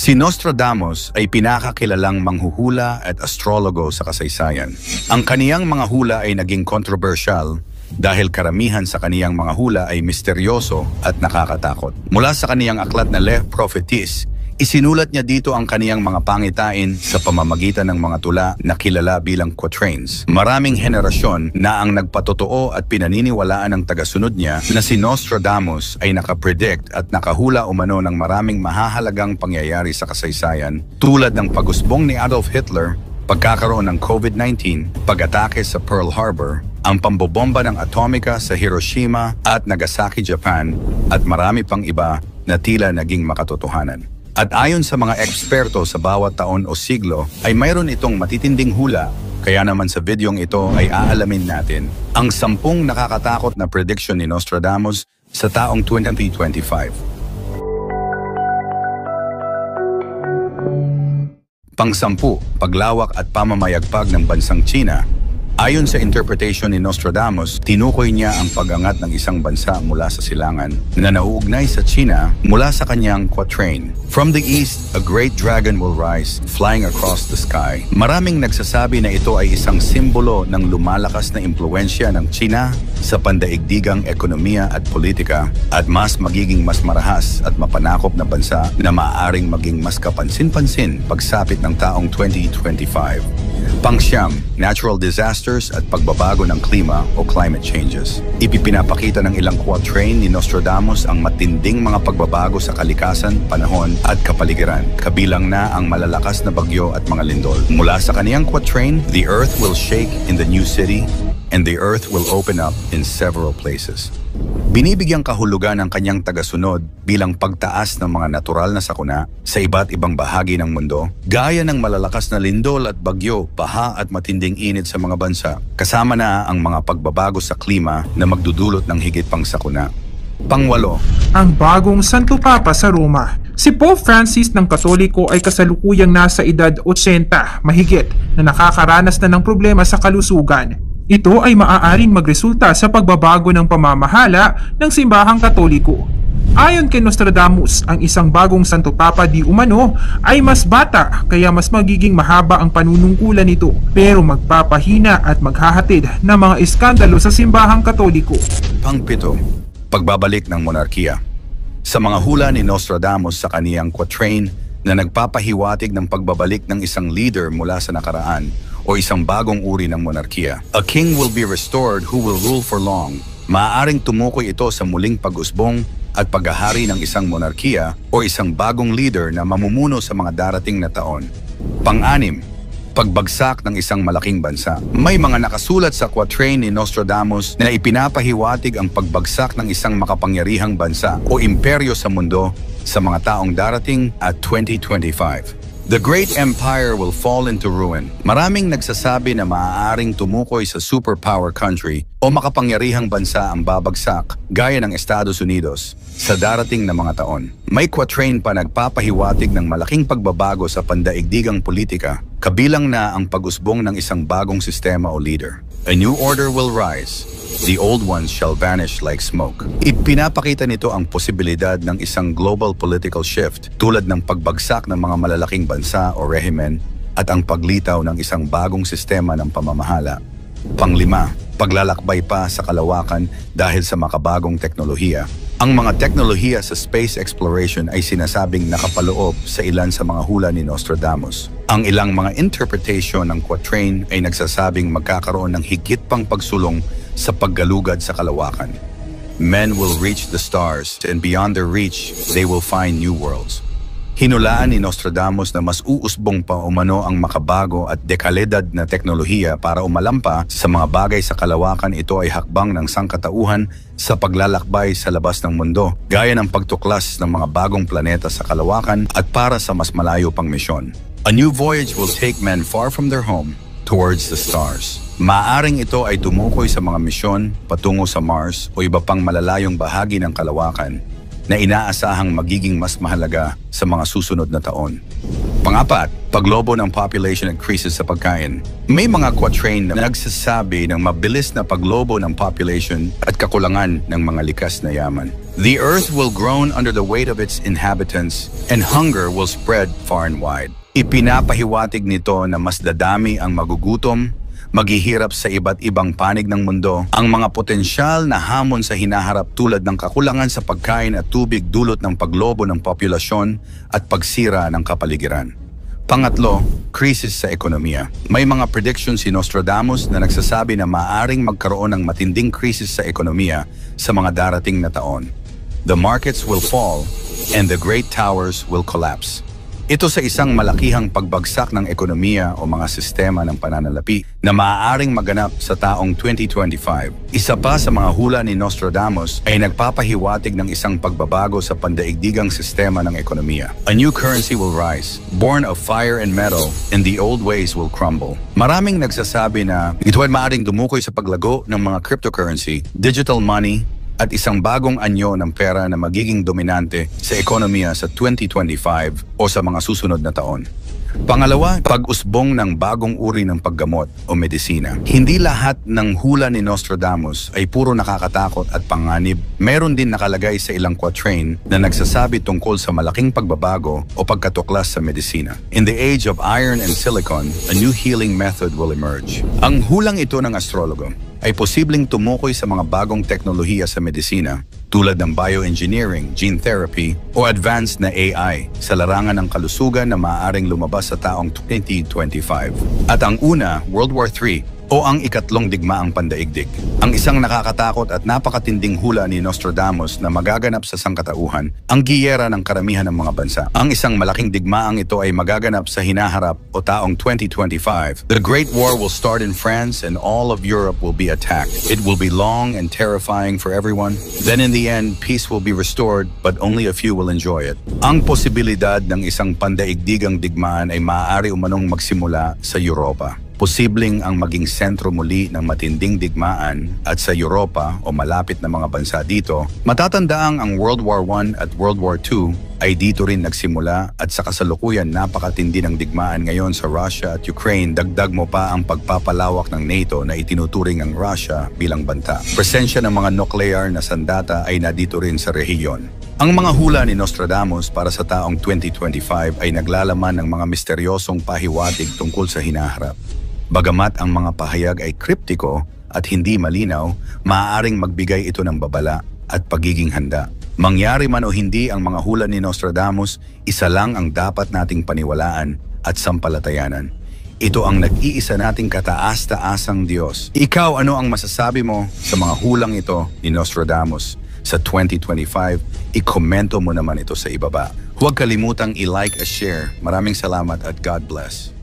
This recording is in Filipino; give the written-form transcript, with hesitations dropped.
Si Nostradamus ay pinakakilalang manghuhula at astrologo sa kasaysayan. Ang kaniyang mga hula ay naging controversial dahil karamihan sa kaniyang mga hula ay misteryoso at nakakatakot. Mula sa kaniyang aklat na Le Prophéties, isinulat niya dito ang kaniyang mga pangitain sa pamamagitan ng mga tula na kilala bilang quatrains. Maraming henerasyon na ang nagpatotoo at pinaniniwalaan ng tagasunod niya na si Nostradamus ay nakapredict at nakahula umano ng maraming mahahalagang pangyayari sa kasaysayan tulad ng pag-usbong ni Adolf Hitler, pagkakaroon ng COVID-19, pag-atake sa Pearl Harbor, ang pambobomba ng atomika sa Hiroshima at Nagasaki, Japan, at marami pang iba na tila naging makatotohanan. At ayon sa mga eksperto sa bawat taon o siglo, ay mayroon itong matitinding hula. Kaya naman sa videong ito ay aalamin natin ang 10 nakakatakot na prediction ni Nostradamus sa taong 2025. Pang-10, paglawak at pamamayagpag ng bansang China. Ayon sa interpretation ni Nostradamus, tinukoy niya ang pag-angat ng isang bansa mula sa silangan na nauugnay sa China mula sa kanyang quatrain. From the east, a great dragon will rise, flying across the sky. Maraming nagsasabi na ito ay isang simbolo ng lumalakas na impluensya ng China sa pandaigdigang ekonomiya at politika at mas marahas at mapanakop na bansa na maaaring maging mas kapansin-pansin pagsapit ng taong 2025. Pang-9, natural disasters at pagbabago ng klima o climate changes. Ipinapakita ng ilang quatrain ni Nostradamus ang matinding mga pagbabago sa kalikasan, panahon at kapaligiran, kabilang na ang malalakas na bagyo at mga lindol. Mula sa kaniyang quatrain, the earth will shake in the new city and the earth will open up in several places. Binibigyang kahulugan ng kanyang tagasunod bilang pagtaas ng mga natural na sakuna sa iba't ibang bahagi ng mundo, gaya ng malalakas na lindol at bagyo, baha at matinding init sa mga bansa, kasama na ang mga pagbabago sa klima na magdudulot ng higit pang sakuna. Pang-8, ang bagong Santo Papa sa Roma. Si Pope Francis ng Katoliko ay kasalukuyang nasa edad 80 mahigit na nakakaranas na ng problema sa kalusugan. Ito ay maaaring magresulta sa pagbabago ng pamamahala ng simbahang Katoliko. Ayon kay Nostradamus, ang isang bagong Santo Papa di umano ay mas bata kaya mas magiging mahaba ang panunungkulan nito pero magpapahina at maghahatid ng mga iskandalo sa simbahang Katoliko. Pang-7, pagbabalik ng monarkiya. Sa mga hula ni Nostradamus sa kaniyang quatrain na nagpapahiwatig ng pagbabalik ng isang leader mula sa nakaraan o isang bagong uri ng monarkiya. A king will be restored who will rule for long. Maaaring tumukoy ito sa muling pag-usbong at paghahari ng isang monarkiya o isang bagong leader na mamumuno sa mga darating na taon. Pang-6, pagbagsak ng isang malaking bansa. May mga nakasulat sa quatrain ni Nostradamus na ipinapahiwatig ang pagbagsak ng isang makapangyarihang bansa o imperyo sa mundo sa mga taong darating at 2025. The great empire will fall into ruin. Maraming nagsasabi na maaaring tumukoy sa superpower country o makapangyarihang bansa ang babagsak gaya ng Estados Unidos sa darating na mga taon. May quatrain pa nagpapahiwatig ng malaking pagbabago sa pandaigdigang politika, kabilang na ang pag-usbong ng isang bagong sistema o leader. A new order will rise. The old ones shall vanish like smoke. Ipinapakita nito ang posibilidad ng isang global political shift tulad ng pagbagsak ng mga malalaking bansa o rehimen at ang paglitaw ng isang bagong sistema ng pamamahala. Pang-5, paglalakbay pa sa kalawakan dahil sa makabagong teknolohiya. Ang mga teknolohiya sa space exploration ay sinasabing nakapaloob sa ilan sa mga hula ni Nostradamus. Ang ilang mga interpretation ng quatrain ay nagsasabing magkakaroon ng higit pang pagsulong sa paggalugad sa kalawakan. Men will reach the stars and beyond their reach, they will find new worlds. Hinulaan ni Nostradamus na mas uusbong pa umano ang makabago at dekalidad na teknolohiya para umalampa sa mga bagay sa kalawakan. Ito ay hakbang ng sangkatauhan sa paglalakbay sa labas ng mundo, gaya ng pagtuklas ng mga bagong planeta sa kalawakan at para sa mas malayo pang misyon. A new voyage will take men far from their home towards the stars. Maaring ito ay tumukoy sa mga misyon patungo sa Mars o iba pang malalayong bahagi ng kalawakan na inaasahang magiging mas mahalaga sa mga susunod na taon. Pangapat, paglobo ng population at krisis sa pagkain. May mga quatrain na nagsasabi ng mabilis na paglobo ng population at kakulangan ng mga likas na yaman. The earth will groan under the weight of its inhabitants and hunger will spread far and wide. Ipinapahiwatig nito na mas dadami ang magugutom, maghihirap sa iba't ibang panig ng mundo, ang mga potensyal na hamon sa hinaharap tulad ng kakulangan sa pagkain at tubig dulot ng paglobo ng populasyon at pagsira ng kapaligiran. Pangatlo, krisis sa ekonomiya. May mga predictions si Nostradamus na nagsasabi na maaaring magkaroon ng matinding krisis sa ekonomiya sa mga darating na taon. The markets will fall and the great towers will collapse. Ito sa isang malakihang pagbagsak ng ekonomiya o mga sistema ng pananalapi na maaaring maganap sa taong 2025. Isa pa sa mga hula ni Nostradamus ay nagpapahiwatig ng isang pagbabago sa pandaigdigang sistema ng ekonomiya. A new currency will rise, born of fire and metal, and the old ways will crumble. Maraming nagsasabi na ito ay maaaring dumukoy sa paglago ng mga cryptocurrency, digital money, at isang bagong anyo ng pera na magiging dominante sa ekonomiya sa 2025 o sa mga susunod na taon. Pangalawa, pag-usbong ng bagong uri ng paggamot o medisina. Hindi lahat ng hula ni Nostradamus ay puro nakakatakot at panganib. Meron din nakalagay sa ilang quatrain na nagsasabi tungkol sa malaking pagbabago o pagkatuklas sa medisina. In the age of iron and silicon, a new healing method will emerge. Ang hulang ito ng astrologo ay posibleng tumukoy sa mga bagong teknolohiya sa medisina tulad ng bioengineering, gene therapy, o advanced na AI sa larangan ng kalusugan na maaaring lumabas sa taong 2025. At ang una, World War III, o ang ikatlong digmaang pandaigdig. Ang isang nakakatakot at napakatinding hula ni Nostradamus na magaganap sa sangkatauhan, ang giyera ng karamihan ng mga bansa. Ang isang malaking digmaang ito ay magaganap sa hinaharap o taong 2025. The Great War will start in France and all of Europe will be attacked. It will be long and terrifying for everyone. Then in the end, peace will be restored but only a few will enjoy it. Ang posibilidad ng isang pandaigdigang digmaan ay maaari umanong magsimula sa Europa. Posibleng ang maging sentro muli ng matinding digmaan at sa Europa o malapit na mga bansa dito, matatandaang ang World War I at World War II ay dito rin nagsimula at sa kasalukuyan napakatindi ng digmaan ngayon sa Russia at Ukraine, dagdag mo pa ang pagpapalawak ng NATO na itinuturing ang Russia bilang banta. Presensya ng mga nuclear na sandata ay nadito rin sa rehiyon. Ang mga hula ni Nostradamus para sa taong 2025 ay naglalaman ng mga misteryosong pahiwatig tungkol sa hinaharap. Bagamat ang mga pahayag ay kriptiko at hindi malinaw, maaaring magbigay ito ng babala at pagiging handa. Mangyari man o hindi ang mga hula ni Nostradamus, isa lang ang dapat nating paniwalaan at sampalatayanan. Ito ang nag-iisa nating kataas-taasang Diyos. Ikaw, ano ang masasabi mo sa mga hulang ito ni Nostradamus? Sa 2025, ikomento mo naman ito sa ibaba. Huwag kalimutang i-like at share. Maraming salamat at God bless.